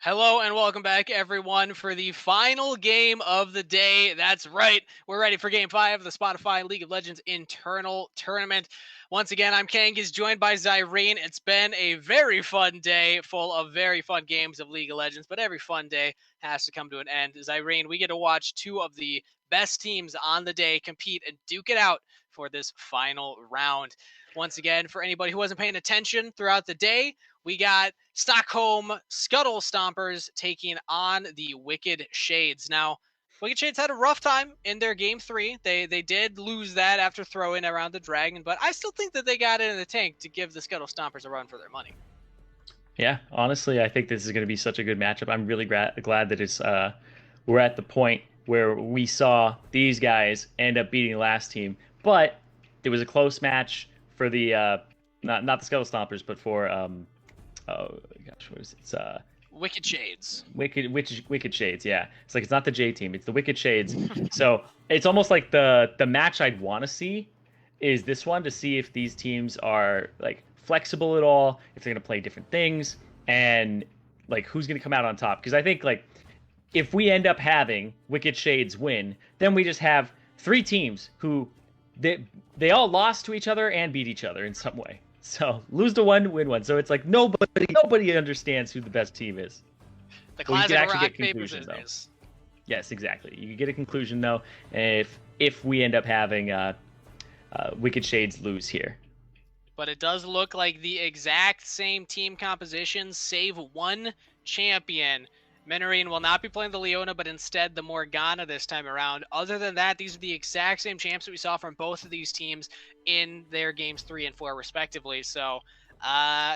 Hello and welcome back, everyone, for the final game of the day. That's right. We're ready for Game 5 of the Spotify League of Legends internal tournament. Once again, I'm Kangas, joined by Zirene. It's been a very fun day full of very fun games of League of Legends, but every fun day has to come to an end. Zirene, we get to watch two of the best teams on the day compete and duke it out for this final round. Once again, for anybody who wasn't paying attention throughout the day, we got Stockholm Scuttlestompers taking on the Wicked Shades. Now, Wicked Shades had a rough time in their game 3. They did lose that after throwing around the dragon, but I still think that they got it in the tank to give the Scuttlestompers a run for their money. Yeah, honestly, I think this is going to be such a good matchup. I'm really glad that it's we're at the point where we saw these guys end up beating the last team, but it was a close match for the not the Scuttle Stompers, but for oh gosh, what is it? It's Wicked Shades. Wicked Shades. Yeah, it's like it's not the J team, it's the Wicked Shades. So it's almost like the match I'd want to see is this one to see if these teams are like flexible at all, if they're going to play different things, and like who's going to come out on top. Because I think like if we end up having Wicked Shades win, then we just have three teams who they all lost to each other and beat each other in some way. So lose to one, win one. So it's like nobody understands who the best team is. The But you classic can actually rock, get paper, conclusions though. scissors. Yes, exactly. You can get a conclusion though if we end up having Wicked Shades lose here. But it does look like the exact same team composition, save one champion. Menarine will not be playing the Leona, but instead the Morgana this time around. Other than that, these are the exact same champs that we saw from both of these teams in their games 3 and 4, respectively. So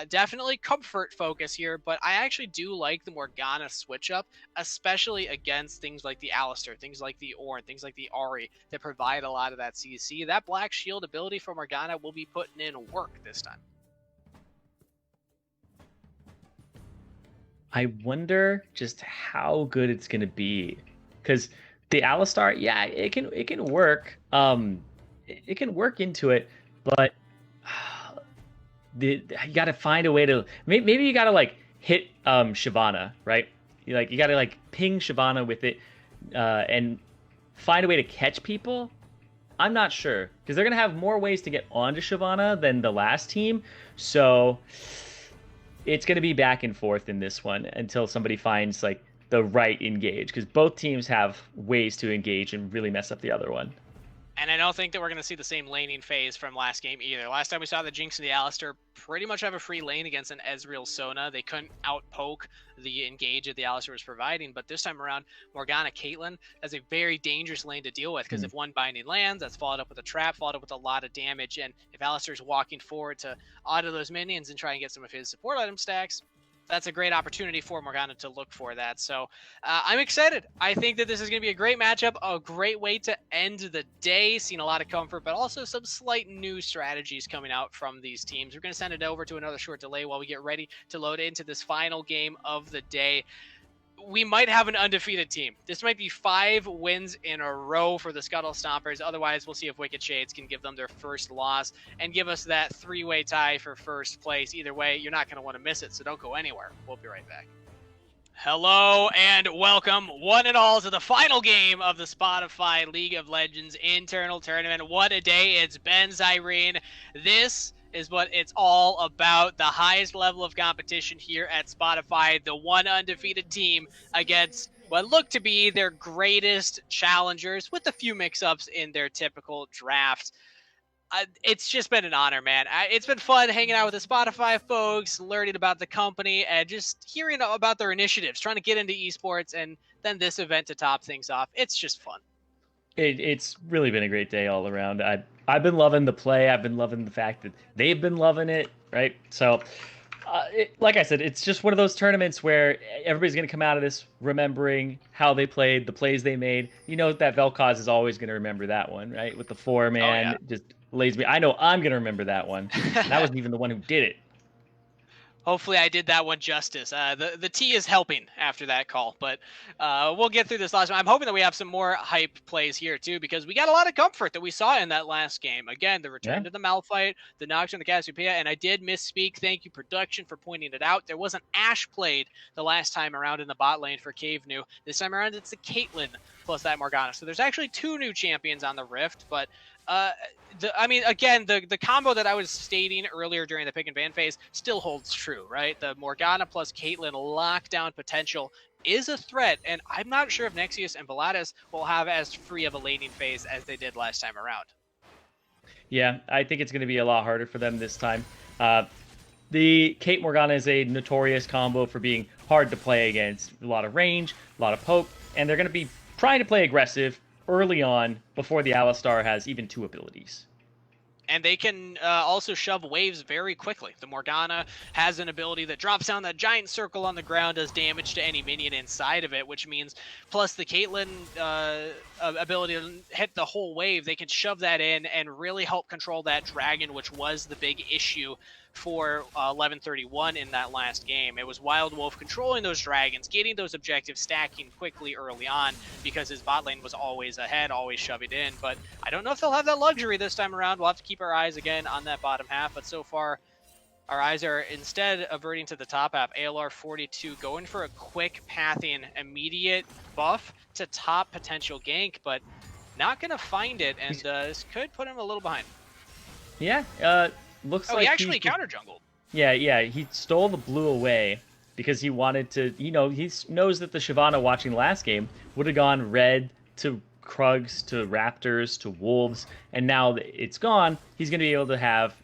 definitely comfort focus here, but I actually do like the Morgana switch up, especially against things like the Alistair, things like the Ornn, things like the Ahri that provide a lot of that CC. That Black Shield ability for Morgana will be putting in work this time. I wonder just how good it's gonna be, because the Alistar, yeah, it can work. It can work into it, but you got to find a way to maybe you got to like hit Shyvana, right? You got to like ping Shyvana with it, and find a way to catch people. I'm not sure because they're gonna have more ways to get onto Shyvana than the last team, so it's going to be back and forth in this one until somebody finds like the right engage, because both teams have ways to engage and really mess up the other one. And I don't think that we're going to see the same laning phase from last game either. Last time we saw the Jinx and the Alistar pretty much have a free lane against an Ezreal Sona. They couldn't outpoke the engage that the Alistar was providing, but this time around, Morgana Caitlyn has a very dangerous lane to deal with, because if one binding lands, that's followed up with a trap, followed up with a lot of damage, and if Alistar's walking forward to auto those minions and try and get some of his support item stacks, that's a great opportunity for Morgana to look for that. So I'm excited. I think that this is going to be a great matchup, a great way to end the day. Seeing a lot of comfort, but also some slight new strategies coming out from these teams. We're going to send it over to another short delay while we get ready to load into this final game of the day. We might have an undefeated team. This might be 5 wins in a row for the Scuttlestompers. Otherwise, we'll see if Wicked Shades can give them their first loss and give us that 3-way tie for first place. Either way, you're not going to want to miss it, so don't go anywhere. We'll be right back. Hello and welcome, one and all, to the final game of the Spotify League of Legends internal tournament. What a day it's been, Zirene. This is what it's all about. The highest level of competition here at Spotify. The one undefeated team against what look to be their greatest challengers, with a few mix-ups in their typical draft. It's just been an honor, man. It's been fun hanging out with the Spotify folks, learning about the company, and just hearing about their initiatives, trying to get into esports, and then this event to top things off. It's just fun. It's really been a great day all around. I've been loving the play. I've been loving the fact that they've been loving it, right? So, like I said, it's just one of those tournaments where everybody's going to come out of this remembering how they played, the plays they made. You know that Vel'Koz is always going to remember that one, right? With the 4-man, just lays me. I know I'm going to remember that one. And I wasn't even the one who did it. Hopefully I did that one justice. The tea is helping after that call, but we'll get through this last one. I'm hoping that we have some more hype plays here too, because we got a lot of comfort that we saw in that last game. Again, the return Yeah. to the Malphite, the Nocturne, the Cassiopeia, and I did misspeak. Thank you, production, for pointing it out. There was an Ashe played the last time around in the bot lane for Cave New. This time around, it's the Caitlyn plus that Morgana. So there's actually 2 new champions on the Rift, but again, the combo that I was stating earlier during the pick and ban phase still holds true, right? The Morgana plus Caitlyn lockdown potential is a threat, and I'm not sure if Nexius and Velatus will have as free of a laning phase as they did last time around. Yeah, I think it's going to be a lot harder for them this time. The Kate Morgana is a notorious combo for being hard to play against. A lot of range, a lot of poke, and they're going to be trying to play aggressive early on before the Alistar has even 2 abilities. And they can also shove waves very quickly. The Morgana has an ability that drops down that giant circle on the ground, does damage to any minion inside of it, which means, plus the Caitlyn ability to hit the whole wave, they can shove that in and really help control that dragon, which was the big issue for 1131 in that last game. It was Wild Wolf controlling those dragons, getting those objectives, stacking quickly early on because his bot lane was always ahead, always shoving in. But I don't know if they'll have that luxury this time around. We'll have to keep our eyes again on that bottom half. But so far, our eyes are instead averting to the top half. ALR 42 going for a quick pathing, immediate buff to top potential gank, but not going to find it. And this could put him a little behind. Yeah, looks like he actually counter jungled. Yeah, he stole the blue away because he wanted to, he knows that the Shyvana watching last game would have gone red to Krugs, to Raptors, to Wolves, and now that it's gone, he's going to be able to have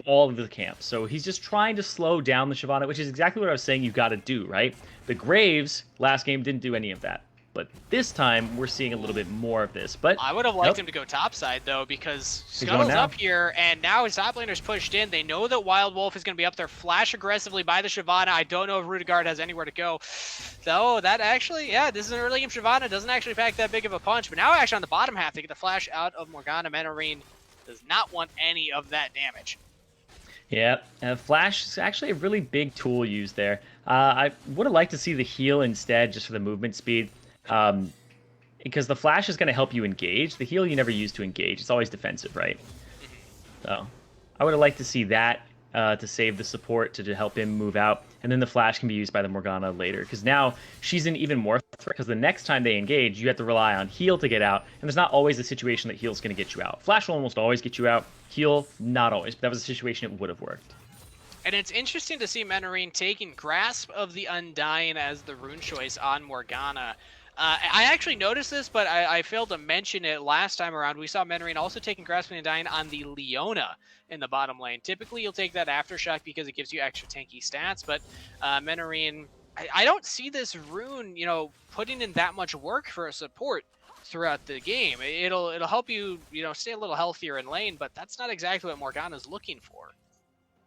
all of the camps. So he's just trying to slow down the Shyvana, which is exactly what I was saying you got to do, right? The Graves last game didn't do any of that. But this time, we're seeing a little bit more of this. But I would have liked him to go topside, though, because Scuttle's up here, and now his top laner's pushed in. They know that Wild Wolf is going to be up there, flash aggressively by the Shyvana. I don't know if Rudegard has anywhere to go. Though, that actually, this is an early game Shyvana. Doesn't actually pack that big of a punch. But now, actually, on the bottom half, they get the flash out of Morgana. Menarine does not want any of that damage. Yeah, Flash is actually a really big tool used there. I would have liked to see the heal instead, just for the movement speed. Because the flash is going to help you engage. The heal you never use to engage. It's always defensive, right? So I would have liked to see that to save the support, to help him move out. And then the flash can be used by the Morgana later. Because now she's an even more threat. Because the next time they engage, you have to rely on heal to get out. And there's not always a situation that heal's going to get you out. Flash will almost always get you out. Heal, not always. But that was a situation it would have worked. And it's interesting to see Menarine taking Grasp of the Undying as the rune choice on Morgana. I actually noticed this, but I failed to mention it last time around. We saw Menarine also taking Grasp of the Undying on the Leona in the bottom lane. Typically, you'll take that Aftershock because it gives you extra tanky stats, but Menarine, I don't see this rune, putting in that much work for a support throughout the game. It'll help you, stay a little healthier in lane, but that's not exactly what Morgana's looking for.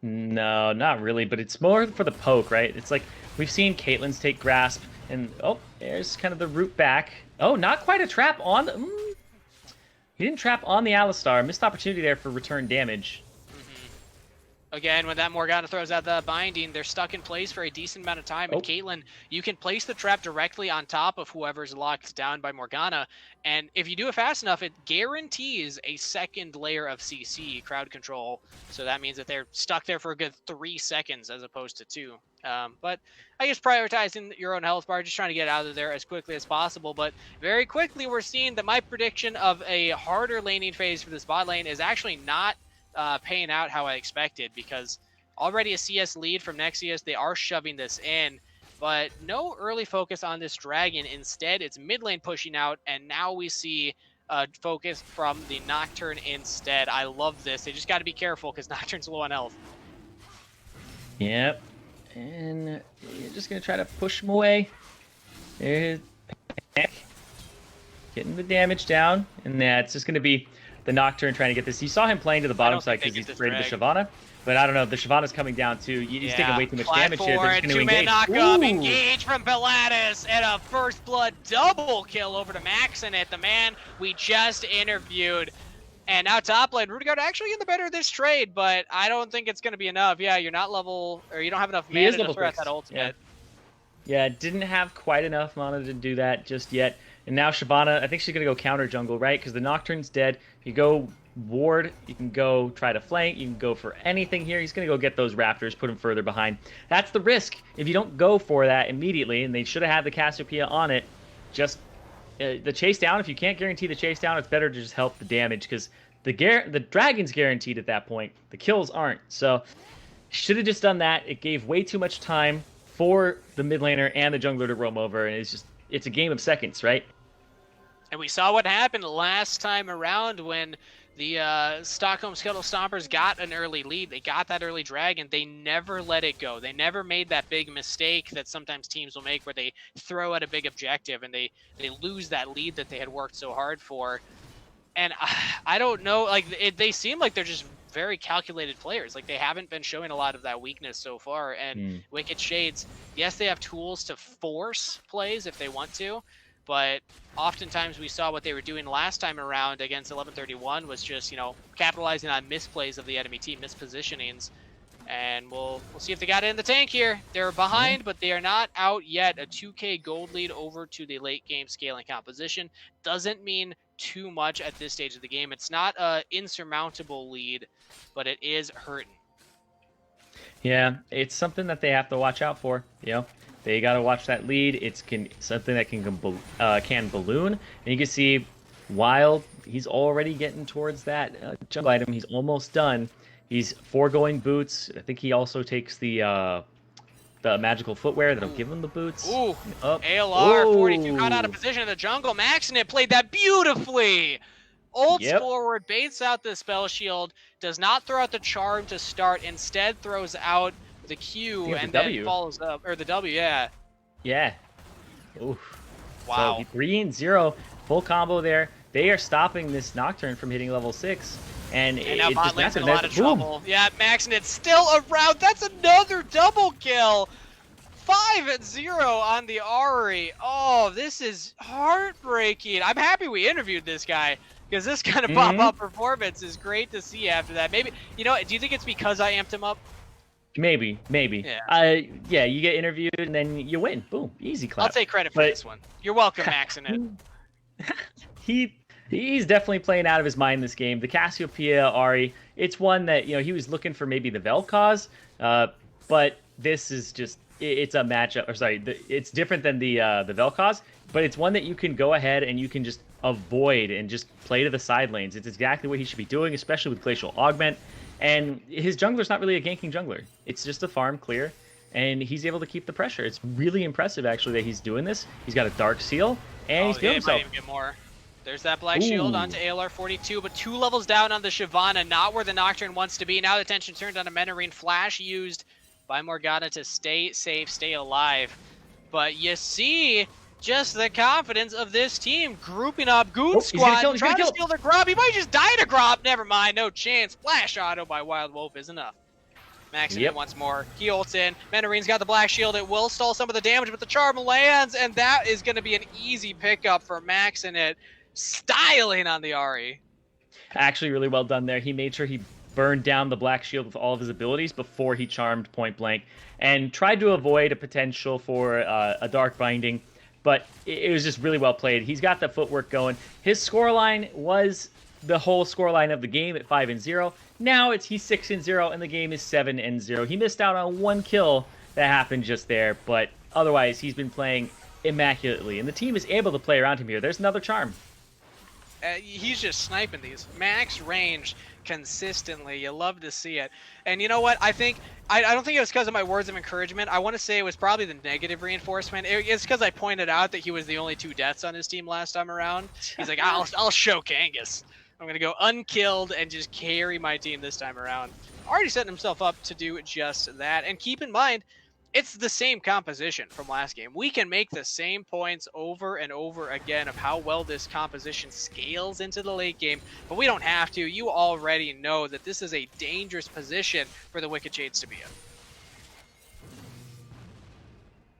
No, not really, but it's more for the poke, right? It's like we've seen Caitlyn's take Grasp, and there's kind of the root back. Oh, not quite a trap on the... He didn't trap on the Alistar. Missed opportunity there for return damage. Again, when that Morgana throws out the binding, they're stuck in place for a decent amount of time. And Caitlyn, you can place the trap directly on top of whoever's locked down by Morgana. And if you do it fast enough, it guarantees a second layer of CC, crowd control. So that means that they're stuck there for a good 3 seconds as opposed to 2. But I guess prioritizing your own health bar, just trying to get out of there as quickly as possible. But very quickly, we're seeing that my prediction of a harder laning phase for this bot lane is actually not paying out how I expected, because already a CS lead from Nexius, they are shoving this in, but no early focus on this dragon. Instead, it's mid lane pushing out, and now we see focus from the Nocturne instead. I love this. They just got to be careful because Nocturne's low on health. Yep, and you're just going to try to push him away. There's getting the damage down, and that's just going to be the Nocturne trying to get this. You saw him playing to the bottom side because he's afraid of the Shyvana. But I don't know. The Shyvana's coming down too. He's taking way too much damage here. They're just going to engage. Knock-up, engage from Pilatus, and a first blood double kill over to Max in it. The man we just interviewed. And now top lane, Rudiger actually in the better of this trade, but I don't think it's going to be enough. Yeah, you're not level, or you don't have enough He is mana to level throw out 6. that ultimate. Yeah, didn't have quite enough mana to do that just yet. And now Shyvana, I think she's going to go counter jungle, right? Because the Nocturne's dead. You go ward, you can go try to flank, you can go for anything here. He's going to go get those Raptors, put him further behind. That's the risk. If you don't go for that immediately, and they should have had the Cassiopeia on it, just the chase down. If you can't guarantee the chase down, it's better to just help the damage, because the Dragon's guaranteed at that point. The kills aren't. So should have just done that. It gave way too much time for the mid laner and the jungler to roam over, and it's a game of seconds, right? And we saw what happened last time around when the Stockholm Scuttlestompers got an early lead. They got that early dragon. They never let it go. They never made that big mistake that sometimes teams will make where they throw at a big objective and they lose that lead that they had worked so hard for. And I don't know, like they seem like they're just very calculated players. Like they haven't been showing a lot of that weakness so far. And Wicked Shades, yes, they have tools to force plays if they want to, but oftentimes we saw what they were doing last time around against 1131 was just, capitalizing on misplays of the enemy team, mispositionings. And we'll see if they got it in the tank here. They're behind, but they are not out yet. A 2k gold lead over to the late game scaling composition doesn't mean too much at this stage of the game. It's not an insurmountable lead, but it is hurting. Yeah, it's something that they have to watch out for. They got to watch that lead. It's something that can balloon, and you can see Wild. He's already getting towards that jungle item. He's almost done. He's foregoing boots. I think he also takes the magical footwear that'll give him the boots. Ooh, ALR 42 caught out of position in the jungle. Maxinit played that beautifully. Ults forward, baits out the spell shield, does not throw out the charm to start, instead throws out the Q and then follows up, or the W, yeah. Yeah. Oof. Wow. So 3-0, full combo there. They are stopping this Nocturne from hitting level 6. And now bot lane's in a lot of trouble. Yeah, Maxinit's still around. That's another double kill. 5-0 on the Ahri. Oh, this is heartbreaking. I'm happy we interviewed this guy, because this kind of pop-up performance is great to see after that. Maybe, do you think it's because I amped him up? Maybe. Yeah, you get interviewed and then you win. Boom, easy clap. I'll take credit for this one. You're welcome, Maxinit. He's definitely playing out of his mind this game. The Cassiopeia Ahri, it's one that, he was looking for maybe the Vel'Koz, but this is just, it's a matchup, or sorry, it's different than the Vel'Koz, but it's one that you can go ahead and you can just avoid and just play to the side lanes. It's exactly what he should be doing, especially with Glacial Augment. And his jungler's not really a ganking jungler. It's just a farm clear, and he's able to keep the pressure. It's really impressive, actually, that he's doing this. He's got a Dark Seal, and he's feeling himself. Might even get more. There's that Black Shield onto ALR 42, but 2 levels down on the Shyvana, not where the Nocturne wants to be. Now the attention turned on a Menarine. Flash used by Morgana to stay safe, stay alive. But you see just the confidence of this team grouping up. Goon Squad trying to steal their Grub. He might just die to Grub. Never mind, no chance. Flash auto by Wild Wolf is enough. Maxinit once more. He ults in. Menarine's got the Black Shield. It will stall some of the damage, but the charm lands, and that is going to be an easy pickup for Maxinit. Styling on the Ahri. Actually, really well done there. He made sure he burned down the Black Shield with all of his abilities before he charmed point blank, and tried to avoid a potential for a Dark Binding, but it was just really well played. He's got the footwork going. His scoreline was the whole scoreline of the game at 5-0. Now he's 6-0, and the game is 7-0. He missed out on one kill that happened just there, but otherwise he's been playing immaculately, and the team is able to play around him here. There's another charm. He's just sniping these. Max range consistently. You love to see it. And you know what? I don't think it was because of my words of encouragement. I want to say it was probably the negative reinforcement. It's because I pointed out that he was the only 2 deaths on his team last time around. He's like, I'll show Kangas. I'm going to go unkilled and just carry my team this time around. Already setting himself up to do just that. And keep in mind, it's the same composition from last game. We can make the same points over and over again of how well this composition scales into the late game, but we don't have to. You already know that this is a dangerous position for the Wicked Shades to be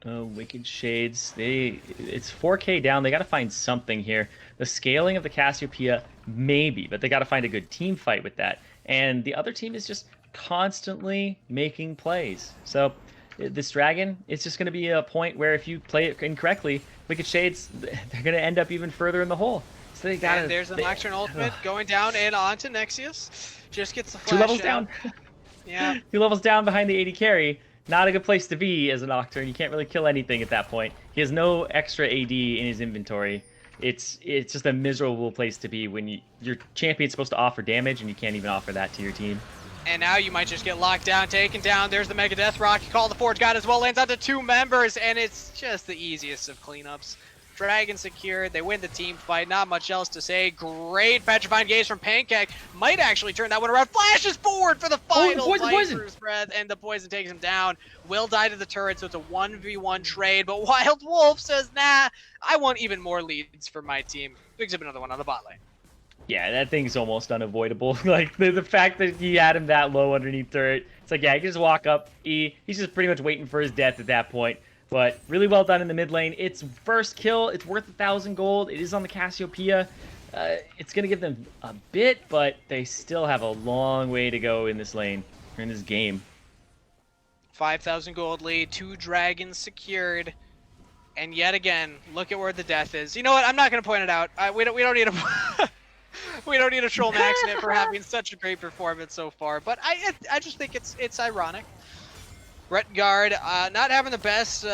in. Wicked Shades. It's 4K down. They got to find something here. The scaling of the Cassiopeia, maybe, but they got to find a good team fight with that. And the other team is just constantly making plays. So this dragon, it's just going to be a point where if you play it incorrectly, Wicked Shades, they're going to end up even further in the hole. So they got. And there's a Nocturne ultimate going down and onto Nexius. Just gets the flash 2 levels down. down. Yeah. 2 levels down behind the AD carry. Not a good place to be as a Nocturne. You can't really kill anything at that point. He has no extra AD in his inventory. It's just a miserable place to be when your champion's supposed to offer damage and you can't even offer that to your team. And now you might just get locked down, taken down. There's the Mega Death Rock. Call the Forge God as well. Lands onto 2 members, and it's just the easiest of cleanups. Dragon secured. They win the team fight. Not much else to say. Great Petrifying Gaze from Pancake. Might actually turn that one around. Flashes forward for the final Viper's Breath, and the poison takes him down. Will die to the turret, so it's a 1v1 trade. But Wild Wolf says, nah, I want even more leads for my team. Picks up another one on the bot lane. Yeah, that thing's almost unavoidable. Like, the fact that he had him that low underneath turret, it's like, yeah, he can just walk up. He's just pretty much waiting for his death at that point. But really well done in the mid lane. It's first kill. It's worth 1,000 gold. It is on the Cassiopeia. It's going to give them a bit, but they still have a long way to go in this lane, or in this game. 5,000 gold lead, 2 dragons secured. And yet again, look at where the death is. You know what? I'm not going to point it out. We don't need a... we don't need a troll max in it for having such a great performance so far. But I just think it's ironic. Retgard not having the best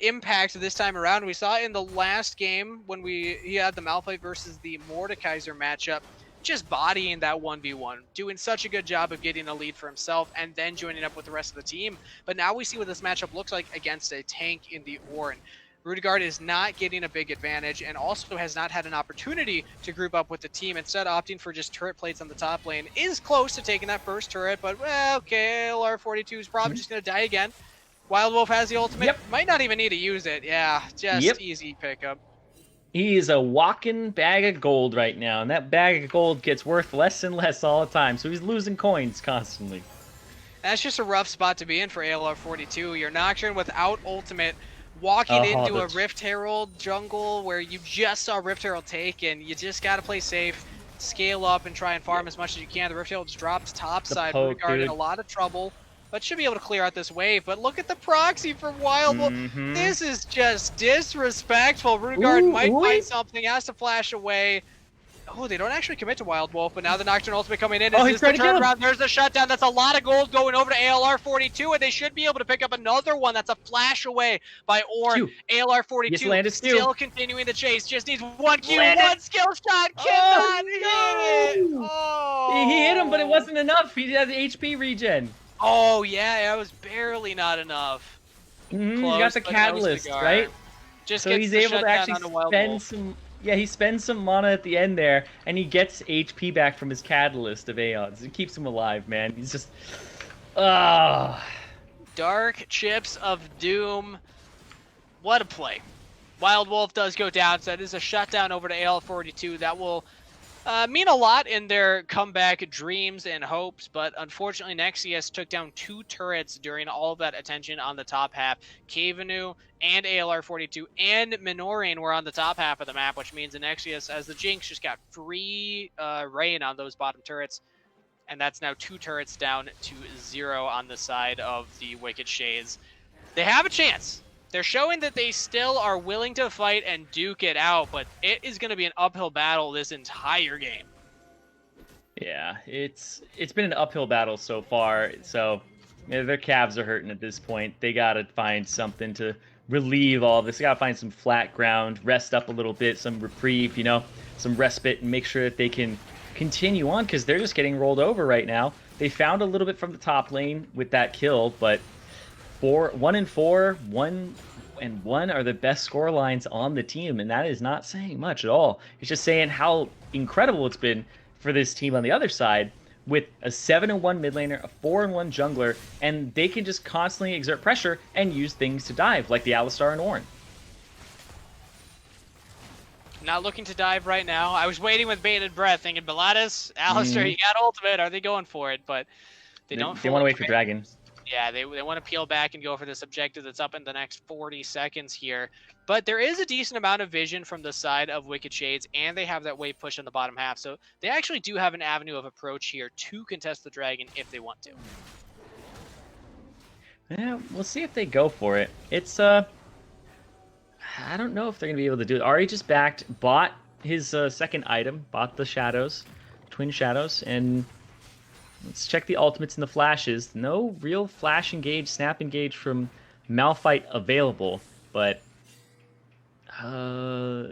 impact this time around. We saw it in the last game when he had the Malphite versus the Mordekaiser matchup, just bodying that 1v1, doing such a good job of getting a lead for himself and then joining up with the rest of the team. But now we see what this matchup looks like against a tank in the Ornn. Rudegaard is not getting a big advantage and also has not had an opportunity to group up with the team. Instead, opting for just turret plates on the top lane. Is close to taking that first turret, but well, okay, LR42 is probably just going to die again. Wild Wolf has the ultimate. Yep. Might not even need to use it. Yeah, just easy pickup. He is a walking bag of gold right now, and that bag of gold gets worth less and less all the time, so he's losing coins constantly. That's just a rough spot to be in for ALR42. You're Nocturne without ultimate, walking into a Rift Herald jungle where you just saw Rift Herald take, and you just got to play safe, scale up, and try and farm as much as you can. The Rift Herald's dropped topside. Rudegaard in a lot of trouble, but should be able to clear out this wave. But look at the proxy for Wild Wolf. This is just disrespectful. Rudegaard might find something, has to flash away. Oh, they don't actually commit to Wild Wolf, but now the Nocturne ultimate coming in. He's trying to kill him. There's the shutdown. That's a lot of gold going over to ALR42, and they should be able to pick up another one. That's a flash away by Ornn. ALR42 still continuing the chase. Just needs one Q, one skill shot. Cannot hit. Oh. He hit him, but it wasn't enough. He has HP regen. Oh, yeah, that was barely not enough. He got the catalyst, right? Just so he's able to actually spend some... Yeah, he spends some mana at the end there, and he gets HP back from his catalyst of Aeons. It keeps him alive, man. He's just... Dark Chips of Doom. What a play. Wild Wolf does go down, so that is a shutdown over to AL42. That will mean a lot in their comeback dreams and hopes, but unfortunately Nexius took down 2 turrets during all of that attention on the top half. Kavenu and ALR42 and Minoran were on the top half of the map, which means the Nexius, as the Jinx, just got free rain on those bottom turrets, and that's now 2 turrets down to 0 on the side of the Wicked Shades. They have a chance. They're showing that they still are willing to fight and duke it out, but it is going to be an uphill battle this entire game. Yeah, it's been an uphill battle so far, so their calves are hurting at this point. They got to find something to relieve all of this. They got to find some flat ground, rest up a little bit, some reprieve, some respite, and make sure that they can continue on, because they're just getting rolled over right now. They found a little bit from the top lane with that kill, but 1-4, 1-1 are the best score lines on the team, and that is not saying much at all. It's just saying how incredible it's been for this team on the other side with a 7-1 mid laner, a 4-1 jungler, and they can just constantly exert pressure and use things to dive, like the Alistar and Ornn. Not looking to dive right now. I was waiting with bated breath, thinking, Baladas, Alistar, you got ultimate. Are they going for it? But they don't. They want to wait for Dragon. Yeah, they want to peel back and go for this objective that's up in the next 40 seconds here. But there is a decent amount of vision from the side of Wicked Shades, and they have that wave push in the bottom half. So they actually do have an avenue of approach here to contest the dragon if they want to. Yeah, we'll see if they go for it. It's, I don't know if they're going to be able to do it. Ari just bought his second item, bought the shadows, twin shadows, and let's check the ultimates and the flashes. No real flash engage, snap engage from Malphite available, but oh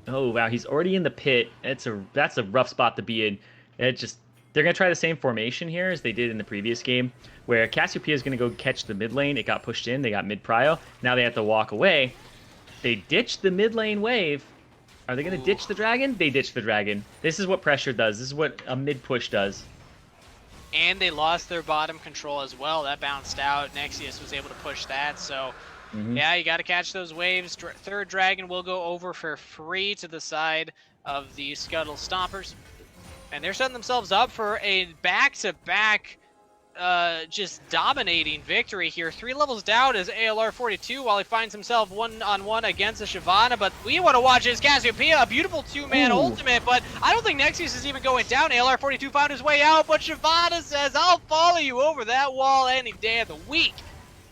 wow, he's already in the pit. That's a rough spot to be in. They're gonna try the same formation here as they did in the previous game, where Cassiopeia is gonna go catch the mid lane. It got pushed in. They got mid prio. Now they have to walk away. They ditched the mid lane wave. Are they gonna ditch the dragon? They ditched the dragon. This is what pressure does. This is what a mid push does. And they lost their bottom control as well. That bounced out. Nexius was able to push that. So, yeah, you got to catch those waves. Third dragon will go over for free to the side of the Scuttlestompers. And they're setting themselves up for a back-to-back just dominating victory here. 3 levels down is ALR 42 while he finds himself one-on-one against a Shyvana, but we want to watch his Cassiopeia, a beautiful 2-man ultimate, but I don't think Nexius is even going down. ALR 42 found his way out, but Shyvana says, I'll follow you over that wall any day of the week.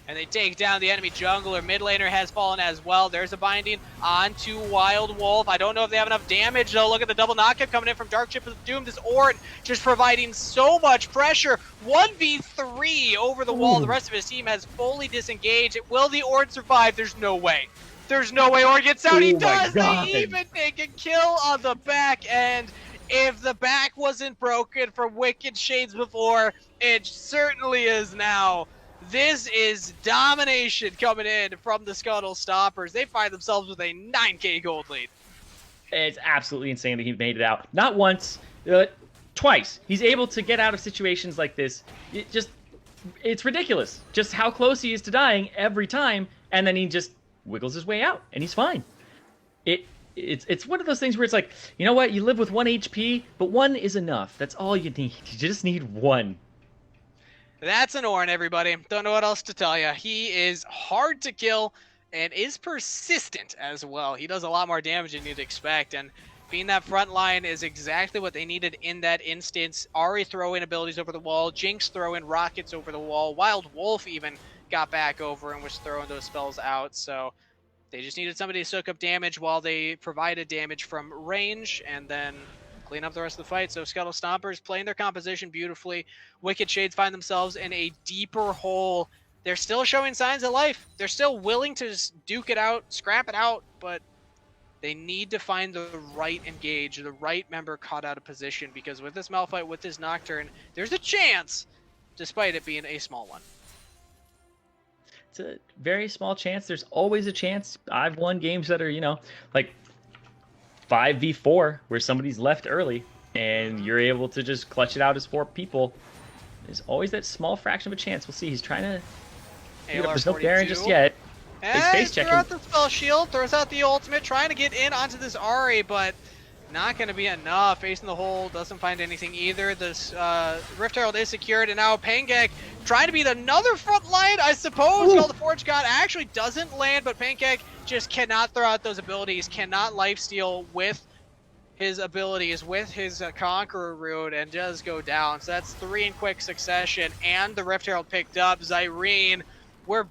And they take down the enemy jungler. Mid laner has fallen as well. There's a binding onto Wild Wolf. I don't know if they have enough damage, though. Look at the double knockup coming in from Dark Chip of Doom. This Ord just providing so much pressure. 1v3 over the wall. The rest of his team has fully disengaged. Will the Ord survive? There's no way. There's no way Ord gets out. He does. They even take a kill on the back end. If the back wasn't broken from Wicked Shades before, it certainly is now. This is domination coming in from the Scuttlestompers. They find themselves with a 9k gold lead. It's absolutely insane that he made it out. Not once, twice. He's able to get out of situations like this. It's ridiculous. Just how close he is to dying every time, and then he just wiggles his way out, and he's fine. It's one of those things where it's like, you know what? You live with 1 HP, but 1 is enough. That's all you need. You just need 1. That's an Ornn, everybody. Don't know what else to tell you. He is hard to kill and is persistent as well. He does a lot more damage than you'd expect, and being that front line is exactly what they needed in that instance. Ahri throwing abilities over the wall, Jinx throwing rockets over the wall, Wild Wolf even got back over and was throwing those spells out, so they just needed somebody to soak up damage while they provided damage from range, and then clean up the rest of the fight. So Scuttlestompers playing their composition beautifully. Wicked Shades find themselves in a deeper hole. They're still showing signs of life. They're still willing to duke it out, scrap it out, but they need to find the right engage, the right member caught out of position, because with this Malphite, with this Nocturne, there's a chance, despite it being a small one. It's a very small chance. There's always a chance. I've won games that are, like 5v4 where somebody's left early and you're able to just clutch it out as 4 people. There's always that small fraction of a chance. We'll see. He's trying to... There's no Baron just yet. He's face checking. Throws out the spell shield, throws out the ultimate, trying to get in onto this Ahri, but not going to be enough. Facing the hole, doesn't find anything either. This Rift Herald is secured, and now Pancake trying to beat another front line, I suppose. Called the Forge God actually doesn't land, but Pancake just cannot throw out those abilities, cannot lifesteal with his abilities, with his Conqueror Rune, and does go down. So that's 3 in quick succession, and the Rift Herald picked up Zirene, where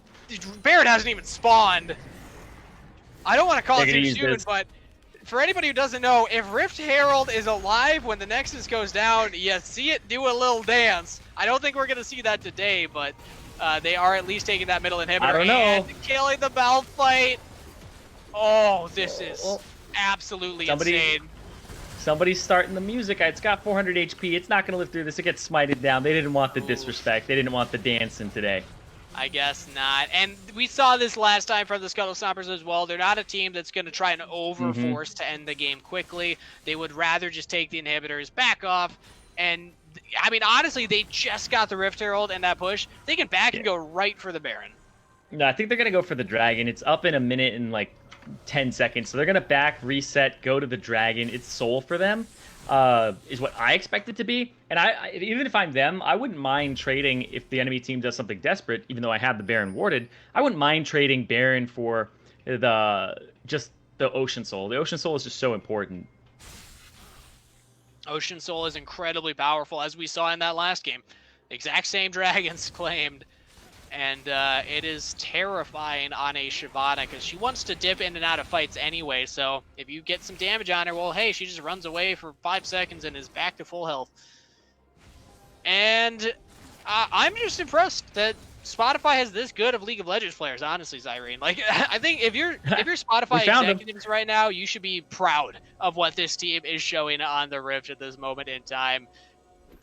Baron hasn't even spawned. I don't want to call it too soon, but for anybody who doesn't know, if Rift Herald is alive when the Nexus goes down, you see it do a little dance. I don't think we're going to see that today, but they are at least taking that middle inhibitor I don't know. and killing the Malphite. Oh, this is absolutely insane. Somebody's starting the music. It's got 400 HP. It's not going to live through this. It gets smited down. They didn't want the disrespect. They didn't want the dancing today. I guess not. And we saw this last time from the Scuttlestompers as well. They're not a team that's going to try and overforce to end the game quickly. They would rather just take the inhibitors, back off, and I mean, honestly, they just got the Rift Herald and that push. They can back and go right for the Baron. No, I think they're going to go for the Dragon. It's up in a minute and like 10 seconds. So they're going to back, reset, go to the Dragon. It's soul for them. is what I expect it to be. And even if I'm them, I wouldn't mind trading if the enemy team does something desperate. Even though I have the Baron warded, I wouldn't mind trading Baron for just the Ocean Soul. The Ocean Soul is just so important. Ocean Soul is incredibly powerful, as we saw in that last game. Exact same dragons claimed. And it is terrifying on a Shyvana because she wants to dip in and out of fights anyway. So if you get some damage on her, well, hey, she just runs away for 5 seconds and is back to full health. And I'm just impressed that Spotify has this good of League of Legends players, honestly, Zirene. Like, I think if you're Spotify executives right now, you should be proud of what this team is showing on the Rift at this moment in time.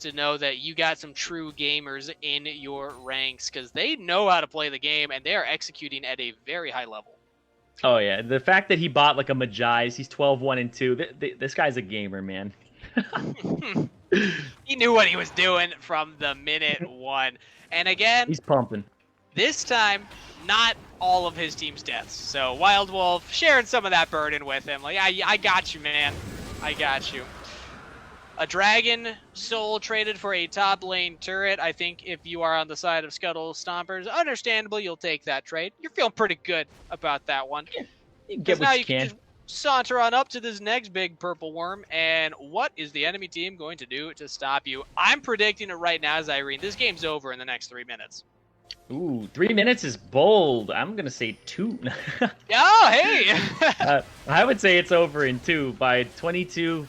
To know that you got some true gamers in your ranks because they know how to play the game and they are executing at a very high level. Oh yeah, the fact that he bought like a Majais, he's 12-1-2. This guy's a gamer, man. He knew what he was doing from the minute one. And again, he's pumping. This time, not all of his team's deaths. So Wild Wolf sharing some of that burden with him. Like, I got you, man. I got you. A Dragon Soul traded for a top lane turret. I think if you are on the side of Scuttlestompers, understandable, you'll take that trade. You're feeling pretty good about that one. You get what you can. Just saunter on up to this next big purple worm, and what is the enemy team going to do to stop you? I'm predicting it right now, Zirene. This game's over in the next 3 minutes. Ooh, 3 minutes is bold. I'm going to say 2. Oh, hey! I would say it's over in 2 by 24-30.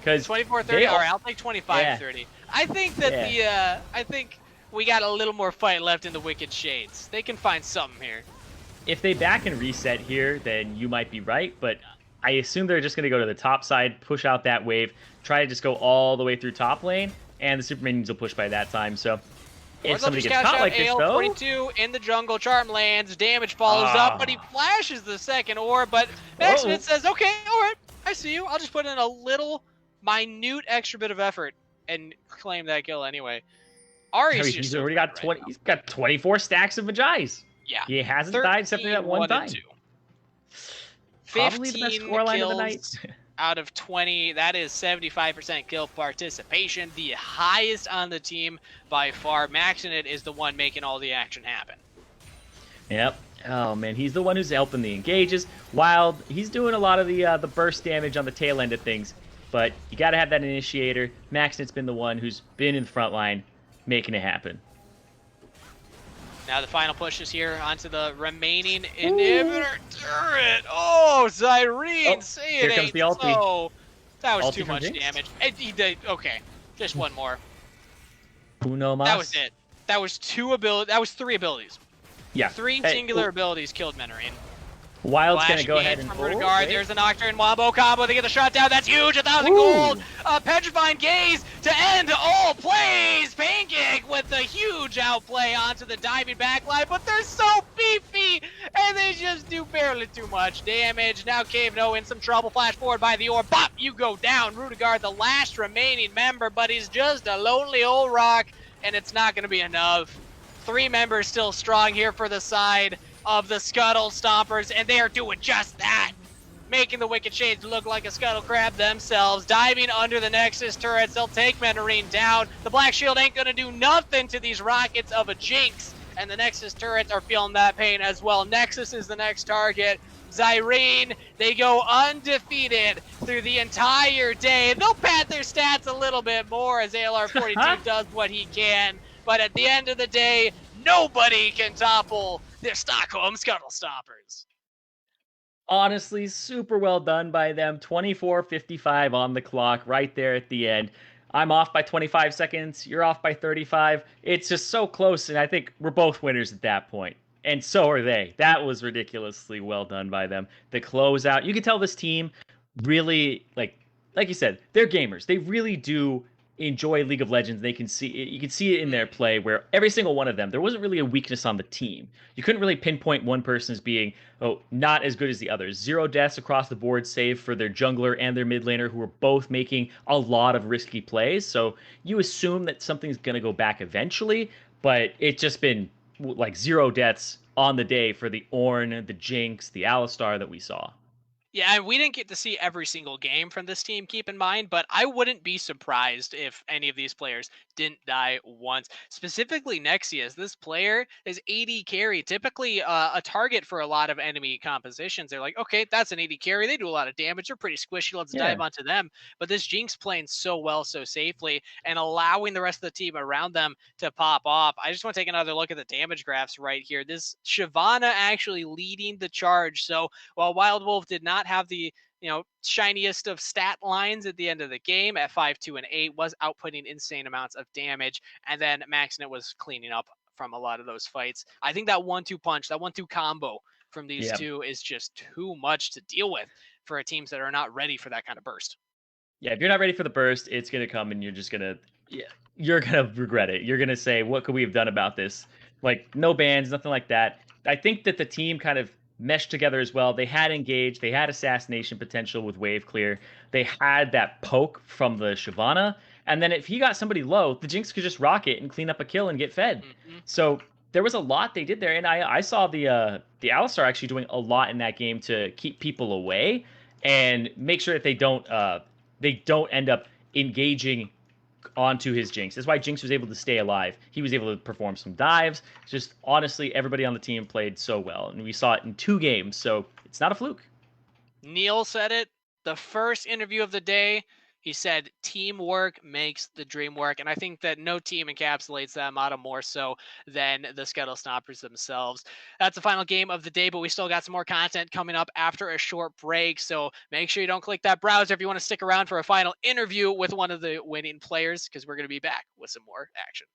24-30? All right, I'll take 25-30. I think that I think we got a little more fight left in the Wicked Shades. They can find something here. If they back and reset here, then you might be right, but I assume they're just going to go to the top side, push out that wave, try to just go all the way through top lane, and the super minions will push by that time, so... If somebody gets caught like this, though... 22 in the jungle, charm lands, damage follows up, but he flashes the second orb, but Maximid says, okay, alright, I see you. I'll just put in a little, minute extra bit of effort and claim that kill anyway. Ari's he's already got 20, he's got 24 stacks of Majais. Yeah. He hasn't died except for that one time. 15 the best scoreline of the night. Out of 20, that is 75% kill participation, the highest on the team by far. Maxinit is the one making all the action happen. Yep. Oh man, he's the one who's helping the engages. Wild, he's doing a lot of the burst damage on the tail end of things, but you got to have that initiator. Maxinit's been the one who's been in the front line, making it happen. Now the final push is here onto the remaining inhibitor turret. Oh, Zirene, say it ain't so. That was too much damage. He did, okay, just one more. Uno mas. That was it. That was 3 abilities. Yeah. 3 singular abilities killed Menarine. Wild's gonna go ahead and There's the Nocturne Wombo combo to get the shot down. That's huge. 1,000 gold. Petrifying Gaze to end all plays. Pancake with the huge outplay onto the diving backline, but they're so beefy and they just do barely too much damage. Now Cave No in some trouble. Flash forward by the orb. Bop! You go down. Rudiger, the last remaining member, but he's just a lonely old rock, and it's not going to be enough. 3 members still strong here for the side of the Scuttlestompers, and they are doing just that, making the Wicked Shades look like a scuttle crab themselves, diving under the Nexus turrets. They'll take Menarine down. The Black Shield ain't gonna do nothing to these rockets of a Jinx, and the Nexus turrets are feeling that pain as well. Nexus is the next target. Zirene, they go undefeated through the entire day. They'll pad their stats a little bit more as ALR42 does what he can, but at the end of the day, nobody can topple the Stockholm Scuttlestompers. Honestly, super well done by them. 24:55 on the clock right there at the end. I'm off by 25 seconds. You're off by 35. It's just so close, and I think we're both winners at that point. And so are they. That was ridiculously well done by them. The closeout. You can tell this team really, like you said, they're gamers. They really do enjoy League of Legends. They can see it, you can see it in their play where every single one of them, there wasn't really a weakness on the team. You couldn't really pinpoint one person as being not as good as the others. 0 deaths across the board, save for their jungler and their mid laner, who were both making a lot of risky plays. So you assume that something's going to go back eventually, but it's just been like 0 deaths on the day for the Ornn, the Jinx, the Alistar that we saw. Yeah, and we didn't get to see every single game from this team, keep in mind, but I wouldn't be surprised if any of these players didn't die once. Specifically, Nexius, this player is 80 carry, typically a target for a lot of enemy compositions. They're like, okay, that's an 80 carry. They do a lot of damage. They're pretty squishy. Let's dive Yeah. onto them. But this Jinx playing so well, so safely, and allowing the rest of the team around them to pop off. I just want to take another look at the damage graphs right here. This Shyvana actually leading the charge. So while Wild Wolf did not have the shiniest of stat lines at the end of the game at 5, 2, and 8, was outputting insane amounts of damage, and then Maxnet was cleaning up from a lot of those fights. I think that 1-2 punch, that 1-2 combo from these Yeah. two is just too much to deal with for teams that are not ready for that kind of burst. Yeah, if you're not ready for the burst, it's gonna come and you're just gonna yeah, you're gonna regret it. You're gonna say, "What could we have done about this?" Like no bans, nothing like that. I think that the team kind of meshed together as well. They had engaged, they had assassination potential with wave clear. They had that poke from the Shyvana, and then if he got somebody low, the Jinx could just rock it and clean up a kill and get fed. Mm-hmm. So there was a lot they did there, and I saw the Alistar actually doing a lot in that game to keep people away and make sure that they don't end up engaging onto his Jinx. That's why Jinx was able to stay alive. He was able to perform some dives. Just honestly, everybody on the team played so well, and we saw it in 2 games. So it's not a fluke. Neil said it the first interview of the day. He said teamwork makes the dream work. And I think that no team encapsulates that motto more so than the Scuttlestompers themselves. That's the final game of the day, but we still got some more content coming up after a short break. So make sure you don't click that browser if you want to stick around for a final interview with one of the winning players, because we're going to be back with some more action.